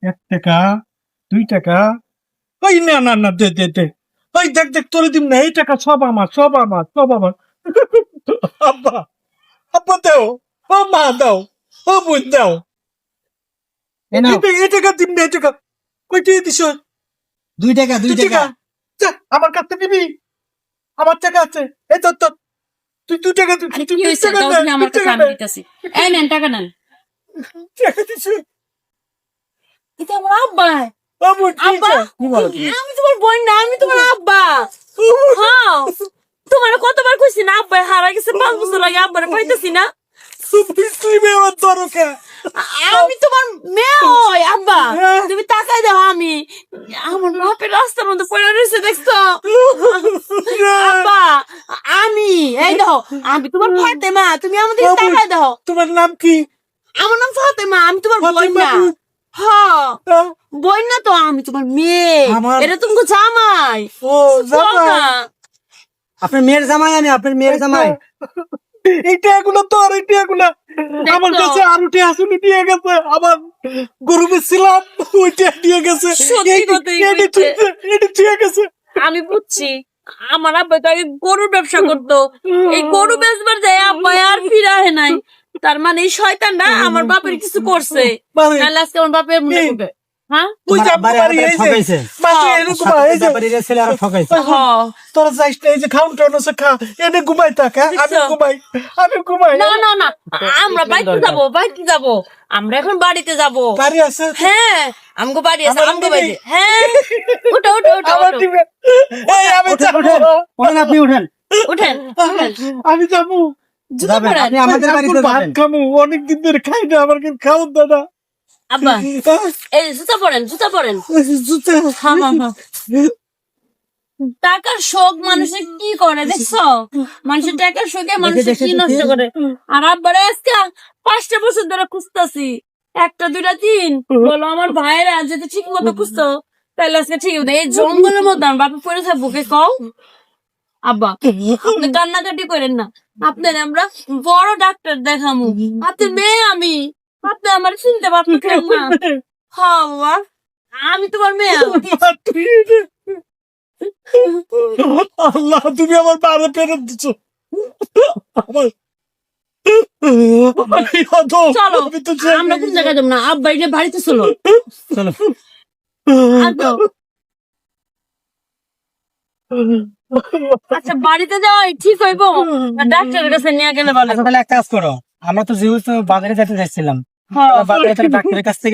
1 টাকা, 2 টাকা। ওই না না না, দে দে দে। ওই দেখ দেখ, তোরে দিম না, এই টাকা সব আমার, সব আমার, সব আমার। আব্বা, আব্বা দাও, ও মা দাও, ও বোন দাও। এই নাও, এই টাকা দিম না, এই টাকা কই দিয়ে দিছ? 2 টাকা, 2 টাকা। যা, আমার কাছে নিবি, আমার টাকা আছে। এই তোর তোর, তুই 2 টাকা, তুই আরে তুই কি হয়েছে? টাকা দাও নে, তুমি আমার কাছে, টাকা আমি নে। দিতেছি। এই নেন টাকা নেন। টাকা দিছ? এটা আমার আব্বা। ও বোন, কি আব্বা, হয়েছে? কি বলো তুমি? আমি তোমার বোন না, আমি তোমার আব্বা। ও বোন, হ্যাঁ, তোমার কতবার কইছি না আব্বা হারা গেছে, 5 বছর আগে আব্বারে পাইতেছি না। তুই মেয়ে আমার দরকার। আমি তোমার মেয়ে হই আব্বা। তুমি তাকাই দাও, আমি আমার বাপের রাস্তার মধ্যে পড়ে রয়েছে দেখছো আব্বা। আমি এই দাও, আমি তোমার ফাতেমা, তুমি আমাদের তাকাই দাও। তোমার নাম কি? আমার নাম ফাতেমা, আমি তোমার বোন ফাতেমা না। বোন। হ্যাঁ, আহ, বোন না তো, আমি তোমার মেয়ে। আমার- এটা তুমি জামাই। ও জামাই। না, আপনার মেয়ের জামাই, আমি আপনার মেয়ের জামাই। এইটা এগুলো তো, আর এইটা এগুলো আমার দেখছো? কাছে আর উঠে আসুনি, দিয়ে গেছে। আবার গরু বেচছিলাম, ওইটা দিয়ে গেছে। সত্যি কথাই এটি কইছে। দিয়ে গেছে। আমি বুঝছি, আমার আব্বা তো আগে গরুর ব্যবসা করতো। এই গরু বেচবার যায় আব্বা আর ফিরে আহে নাই। তার মানে এই শয়তানটা আমার বাপের কিছু করছে, মানে নাহলে আজকে আমার বাপের মনে করবে। হ্যাঁ ওই যে তোমার আব্বা আব্বারে বাড়ি, এই যে ঠকাইছে। মাঝে এরকম, এই যে ব্যাপারীরা ছেলে আর ঠকাইছে। হ্যাঁ। তোরা যাইস না, এই যে খাউন্টার আছে, খা, এনে ঘুমাই থাক। হ্যাঁ? আমি দেখছো? ঘুমাই, আমি ঘুমাই। না না না, আমরা বাড়িতে যাবো, বাড়িতে যাবো। আমরা এখন বাড়িতে যাবো। বাড়ি আছে? হ্যাঁ, আমগো বাড়ি আছে, আমার আমগো দিবি? বাড়ি। হ্যাঁ, উঠো উঠো উঠো আমার উঠো। দিবে। এই আমি ওঠেন, যাবো, ওঠেন, ওঠেন, আপনি ওঠেন। উঠেন উঠেন। আমি যাবো। জুতো যাবেন, পরেন আপনি আমাদের বাড়িতে এখন ভাত যাবেন। খামু, অনেকদিন ধরে খাই না, আমার কিন্তু খাওয়ান দাদা। আব্বা, এই জুতো পরেন, জুতো পরেন। জুতা। হ্যাঁ হ্যাঁ হ্যাঁ। টাকার শোক মানুষের কি করে দেখছো? মানুষের টাকার শোকে মানুষের কি নষ্ট করে। আর আব্বারে আজকে 5টা বছর ধরে খুঁজতাছি, 1টা 2টা 3 বলো আমার ভাইরা যদি ঠিক মতো খুঁজতো তাহলে আজকে ঠিক হতো। এই জঙ্গলের মধ্যে আমার বাপে পড়ে থাকবো কে কও? আব্বা, আপনি কান্নাকাটি করেন না, আপনার আমরা বড় ডাক্তার দেখামু। আপনার মেয়ে আমি, আপনি আমার চিনতে পারতেছেন না। হ্যাঁ বাবা, আমি তোমার মেয়ে। মা, তুই আল্লাহ, তুমি আমার বারে ফেরত দিচ্ছ। আমার এই অধম, চলো, আমি তো চাই আমরা কোন জায়গায় যাবো না, আব্বা এটা বাড়িতে চলো। চলো। আসো। আচ্ছা বাড়িতে যাওয়াই ঠিক হইব না ডাক্তারের কাছে নিয়ে গেলে ভালো? আচ্ছা, তাহলে এক কাজ করো, আমরা তো যেহেতু বাজারে যেতে চাইছিলাম, হ্যাঁ, বাজারে তাহলে ডাক্তারের কাছ থেকে